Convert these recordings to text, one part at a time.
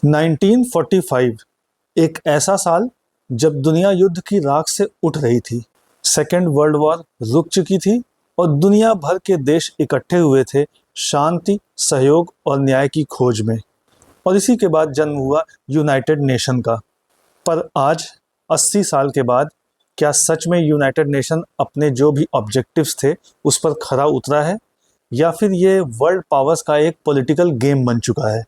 1945 एक ऐसा साल जब दुनिया युद्ध की राख से उठ रही थी। सेकेंड वर्ल्ड वॉर रुक चुकी थी और दुनिया भर के देश इकट्ठे हुए थे शांति, सहयोग और न्याय की खोज में। और इसी के बाद जन्म हुआ यूनाइटेड नेशन का। पर आज 80 साल के बाद क्या सच में यूनाइटेड नेशन अपने जो भी ऑब्जेक्टिव्स थे उस पर खरा उतरा है, या फिर ये वर्ल्ड पावर्स का एक पॉलिटिकल गेम बन चुका है?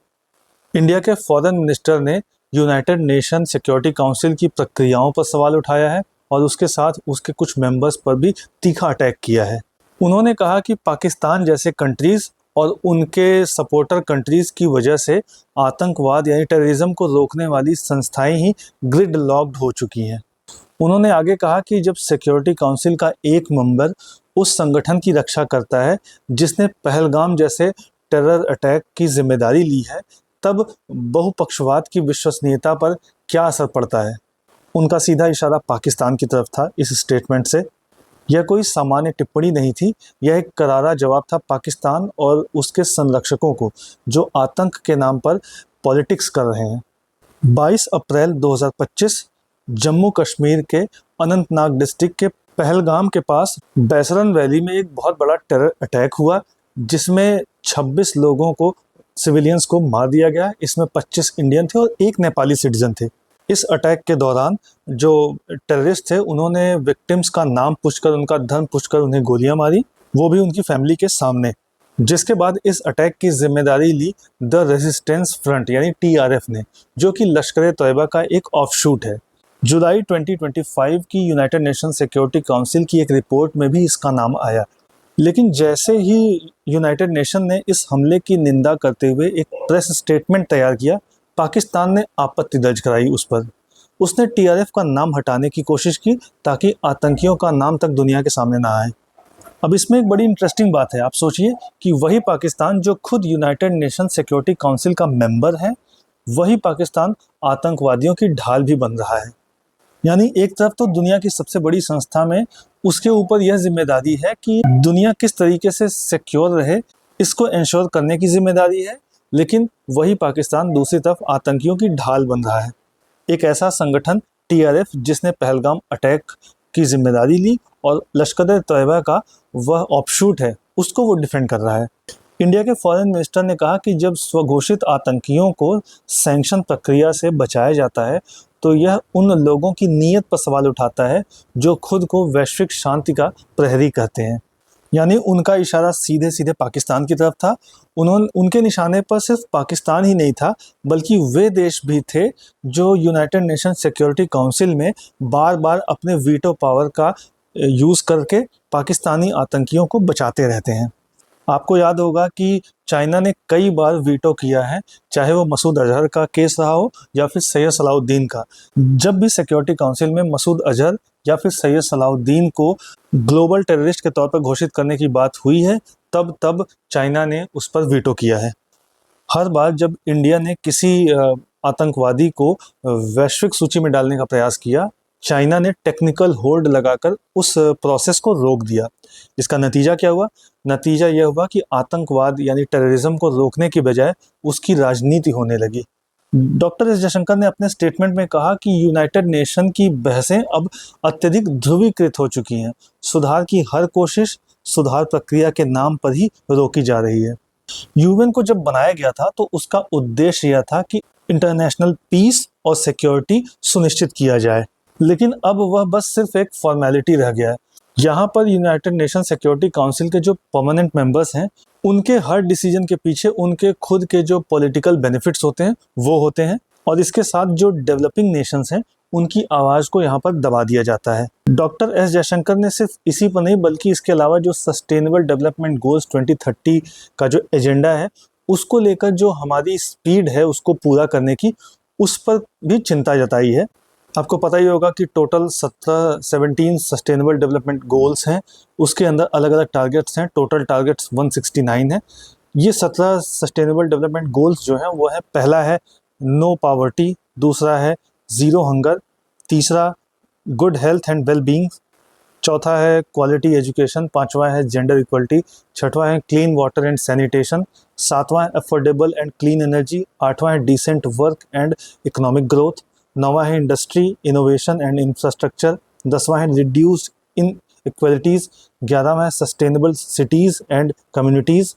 इंडिया के फॉरेन मिनिस्टर ने यूनाइटेड नेशन सिक्योरिटी काउंसिल की प्रक्रियाओं पर सवाल उठाया है और उसके साथ उसके कुछ मेंबर्स पर भी तीखा अटैक किया है। उन्होंने कहा कि पाकिस्तान जैसे कंट्रीज और उनके सपोर्टर कंट्रीज की वजह से आतंकवाद यानी टेररिज्म को रोकने वाली संस्थाएं ही ग्रिड लॉक्ड हो चुकी हैं। उन्होंने आगे कहा कि जब सिक्योरिटी काउंसिल का एक मेंबर उस संगठन की रक्षा करता है जिसने पहलगाम जैसे टेरर अटैक की जिम्मेदारी ली है, तब बहुपक्षवाद की विश्वसनीयता पर क्या असर पड़ता है। उनका सीधा इशारा पाकिस्तान की तरफ था इस स्टेटमेंट से। यह कोई सामान्य टिप्पणी नहीं थी, यह एक करारा जवाब था पाकिस्तान और उसके संरक्षकों को जो आतंक के नाम पर पॉलिटिक्स कर रहे हैं। 22 अप्रैल 2025 जम्मू कश्मीर के अनंतनाग डिस्ट्रिक्ट के पहलगाम के पास बैसरन वैली में एक बहुत बड़ा टेरर अटैक हुआ जिसमें 26 लोगों को, सिविलियंस को मार दिया गया। इसमें 25 इंडियन थे और एक नेपाली सिटीजन थे। इस अटैक के दौरान जो टेररिस्ट थे उन्होंने विक्टिम्स का नाम पूछकर, उनका धर्म पूछकर उन्हें गोलियां मारी, वो भी उनकी फैमिली के सामने। जिसके बाद इस अटैक की जिम्मेदारी ली द रेजिस्टेंस फ्रंट यानी TRF ने, जो कि लश्कर तैयबा का एक ऑफशूट है। जुलाई 2025 की यूनाइटेड नेशन सिक्योरिटी काउंसिल की एक रिपोर्ट में भी इसका नाम आया। लेकिन जैसे ही यूनाइटेड नेशन ने इस हमले की निंदा करते हुए एक प्रेस स्टेटमेंट तैयार किया, पाकिस्तान ने आपत्ति दर्ज कराई उस पर। उसने TRF का नाम हटाने की कोशिश की ताकि आतंकियों का नाम तक दुनिया के सामने ना आए। अब इसमें एक बड़ी इंटरेस्टिंग बात है। आप सोचिए कि वही पाकिस्तान जो खुद यूनाइटेड नेशन सिक्योरिटी काउंसिल का मेंबर है, वही पाकिस्तान आतंकवादियों की ढाल भी बन रहा है। यानी एक तरफ तो दुनिया की सबसे बड़ी संस्था में उसके ऊपर यह जिम्मेदारी है कि दुनिया किस तरीके से सिक्योर रहे, इसको इंश्योर करने की जिम्मेदारी है, लेकिन वही पाकिस्तान दूसरी तरफ आतंकियों की ढाल बन रहा है। एक ऐसा संगठन TRF जिसने पहलगाम अटैक की जिम्मेदारी ली और लश्कर तैयबा का वह ऑफशूट है, उसको वो डिफेंड कर रहा है। इंडिया के फॉरेन मिनिस्टर ने कहा कि जब स्वघोषित आतंकियों को सैंक्शन प्रक्रिया से बचाया जाता है तो यह उन लोगों की नीयत पर सवाल उठाता है जो खुद को वैश्विक शांति का प्रहरी कहते हैं। यानी उनका इशारा सीधे सीधे पाकिस्तान की तरफ था। उनके निशाने पर सिर्फ पाकिस्तान ही नहीं था, बल्कि वे देश भी थे जो यूनाइटेड नेशन सिक्योरिटी काउंसिल में बार बार अपने वीटो पावर का यूज़ करके पाकिस्तानी आतंकियों को बचाते रहते हैं। आपको याद होगा कि चाइना ने कई बार वीटो किया है, चाहे वो मसूद अजहर का केस रहा हो या फिर सैयद सलाउद्दीन का। जब भी सिक्योरिटी काउंसिल में मसूद अजहर या फिर सैयद सलाउद्दीन को ग्लोबल टेररिस्ट के तौर पर घोषित करने की बात हुई है, तब चाइना ने उस पर वीटो किया है। हर बार जब इंडिया ने किसी आतंकवादी को वैश्विक सूची में डालने का प्रयास किया, चाइना ने टेक्निकल होल्ड लगाकर उस प्रोसेस को रोक दिया। इसका नतीजा क्या हुआ? नतीजा यह हुआ कि आतंकवाद यानी टेररिज्म को रोकने की बजाय उसकी राजनीति होने लगी। डॉक्टर एस जयशंकर ने अपने स्टेटमेंट में कहा कि यूनाइटेड नेशन की बहसें अब अत्यधिक ध्रुवीकृत हो चुकी हैं। सुधार की हर कोशिश सुधार प्रक्रिया के नाम पर ही रोकी जा रही है। UN को जब बनाया गया था तो उसका उद्देश्य यह था कि इंटरनेशनल पीस और सिक्योरिटी सुनिश्चित किया जाए, लेकिन अब वह बस सिर्फ एक फॉर्मेलिटी रह गया है। यहाँ पर यूनाइटेड नेशन सिक्योरिटी काउंसिल के जो परमानेंट मेंबर्स हैं, उनके हर डिसीजन के पीछे उनके खुद के जो पॉलिटिकल बेनिफिट्स होते हैं वो होते हैं, और इसके साथ जो डेवलपिंग नेशंस हैं उनकी आवाज़ को यहाँ पर दबा दिया जाता है। डॉक्टर एस जयशंकर ने सिर्फ इसी पर नहीं बल्कि इसके अलावा जो सस्टेनेबल डेवलपमेंट गोल्स 2030 का जो एजेंडा है उसको लेकर जो हमारी स्पीड है उसको पूरा करने की, उस पर भी चिंता जताई है। आपको पता ही होगा कि टोटल 17 सस्टेनेबल डेवलपमेंट गोल्स हैं, उसके अंदर अलग अलग टारगेट्स हैं। टोटल टारगेट्स 169 है। ये 17 सस्टेनेबल डेवलपमेंट गोल्स जो हैं वो है, पहला है नो पॉवर्टी, दूसरा है ज़ीरो हंगर, तीसरा good health and well being, चौथा है क्वालिटी एजुकेशन, पांचवा है जेंडर इक्वलिटी, छठवां है क्लीन वाटर एंड सैनिटेशन, सातवां है अफोर्डेबल एंड क्लीन एनर्जी, आठवां है decent work and economic growth, नौवां है इंडस्ट्री इनोवेशन एंड इंफ्रास्ट्रक्चर, दसवां है रिड्यूस्ड इन इक्वलिटीज़, ग्यारहवां है सस्टेनेबल सिटीज़ एंड कम्युनिटीज़,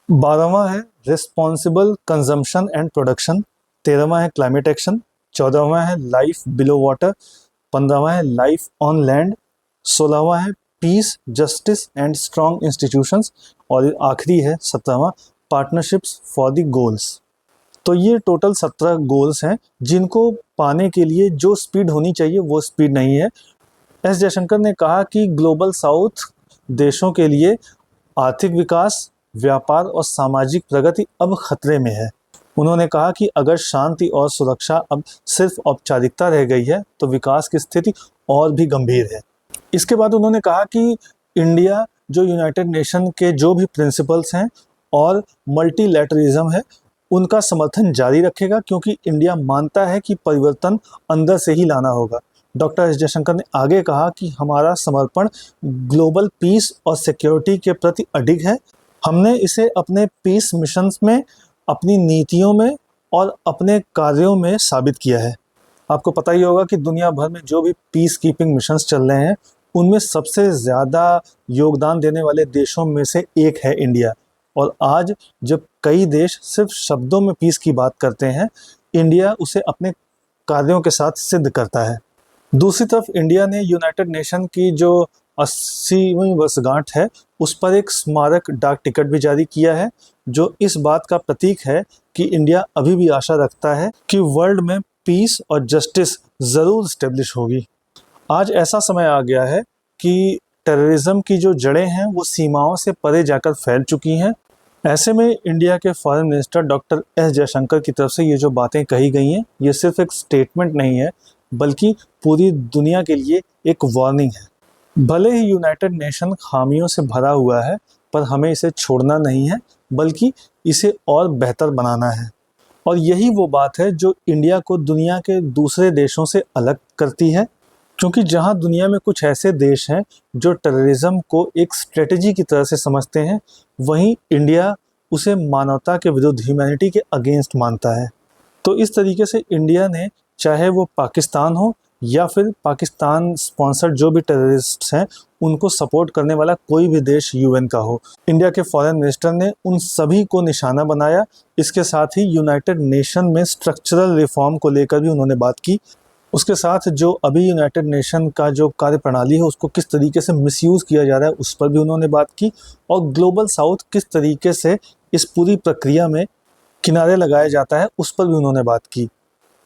बारहवां है रिस्पॉन्सिबल कंजम्पशन एंड प्रोडक्शन, तेरहवां है क्लाइमेट एक्शन, चौदहवां है लाइफ बिलो वाटर, पंद्रहवां है लाइफ ऑन लैंड, सोलहवां है piece justice and strong institutions, और आखिरी है 17वां पार्टनरशिप्स फॉर द गोल्स। तो ये टोटल 17 गोल्स हैं जिनको पाने के लिए जो स्पीड होनी चाहिए वो स्पीड नहीं है। एस जयशंकर ने कहा कि ग्लोबल साउथ देशों के लिए आर्थिक विकास, व्यापार और सामाजिक प्रगति अब खतरे में है। उन्होंने कहा कि अगर शांति और सुरक्षा अब सिर्फ औपचारिकता रह गई है तो विकास की स्थिति और भी गंभीर है। इसके बाद उन्होंने कहा कि इंडिया जो यूनाइटेड नेशन के जो भी प्रिंसिपल्स हैं और मल्टीलैटरलिज्म है उनका समर्थन जारी रखेगा, क्योंकि इंडिया मानता है कि परिवर्तन अंदर से ही लाना होगा। डॉक्टर एस जयशंकर ने आगे कहा कि हमारा समर्पण ग्लोबल पीस और सिक्योरिटी के प्रति अडिग है। हमने इसे अपने पीस मिशंस में, अपनी नीतियों में और अपने कार्यों में साबित किया है। आपको पता ही होगा कि दुनिया भर में जो भी पीस कीपिंग मिशंस चल रहे हैं उनमें सबसे ज़्यादा योगदान देने वाले देशों में से एक है इंडिया। और आज जब कई देश सिर्फ शब्दों में पीस की बात करते हैं, इंडिया उसे अपने कार्यों के साथ सिद्ध करता है। दूसरी तरफ इंडिया ने यूनाइटेड नेशन की जो 80वीं वर्षगांठ है उस पर एक स्मारक डाक टिकट भी जारी किया है, जो इस बात का प्रतीक है कि इंडिया अभी भी आशा रखता है कि वर्ल्ड में पीस और जस्टिस ज़रूर स्टेब्लिश होगी। आज ऐसा समय आ गया है कि टेररिज्म की जो जड़ें हैं वो सीमाओं से परे जाकर फैल चुकी हैं। ऐसे में इंडिया के foreign minister doctor S Jaishankar की तरफ से ये जो बातें कही गई हैं ये सिर्फ एक स्टेटमेंट नहीं है, बल्कि पूरी दुनिया के लिए एक वार्निंग है। भले ही यूनाइटेड नेशन खामियों से भरा हुआ है, पर हमें इसे छोड़ना नहीं है, बल्कि इसे और बेहतर बनाना है। और यही वो बात है जो इंडिया को दुनिया के दूसरे देशों से अलग करती है, क्योंकि जहां दुनिया में कुछ ऐसे देश हैं जो टेररिज्म को एक स्ट्रेटजी की तरह से समझते हैं, वहीं इंडिया उसे मानवता के विरुद्ध, ह्यूमैनिटी के अगेंस्ट मानता है। तो इस तरीके से इंडिया ने, चाहे वो पाकिस्तान हो या फिर पाकिस्तान स्पॉन्सर्ड जो भी टेररिस्ट्स हैं, उनको सपोर्ट करने वाला कोई भी देश यूएन का हो, इंडिया के फॉरेन मिनिस्टर ने उन सभी को निशाना बनाया। इसके साथ ही यूनाइटेड नेशन में स्ट्रक्चरल रिफॉर्म को लेकर भी उन्होंने बात की। उसके साथ जो अभी यूनाइटेड नेशन का जो कार्य प्रणाली है उसको किस तरीके से मिसयूज़ किया जा रहा है उस पर भी उन्होंने बात की, और ग्लोबल साउथ किस तरीके से इस पूरी प्रक्रिया में किनारे लगाया जाता है उस पर भी उन्होंने बात की।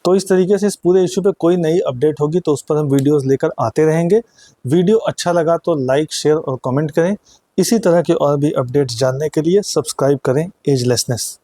तो इस तरीके से इस पूरे इशू पे कोई नई अपडेट होगी तो उस पर हम वीडियोस लेकर आते रहेंगे। वीडियो अच्छा लगा तो लाइक, शेयर और कमेंट करें। इसी तरह के और भी अपडेट्स जानने के लिए सब्सक्राइब करें एजलेसनेस।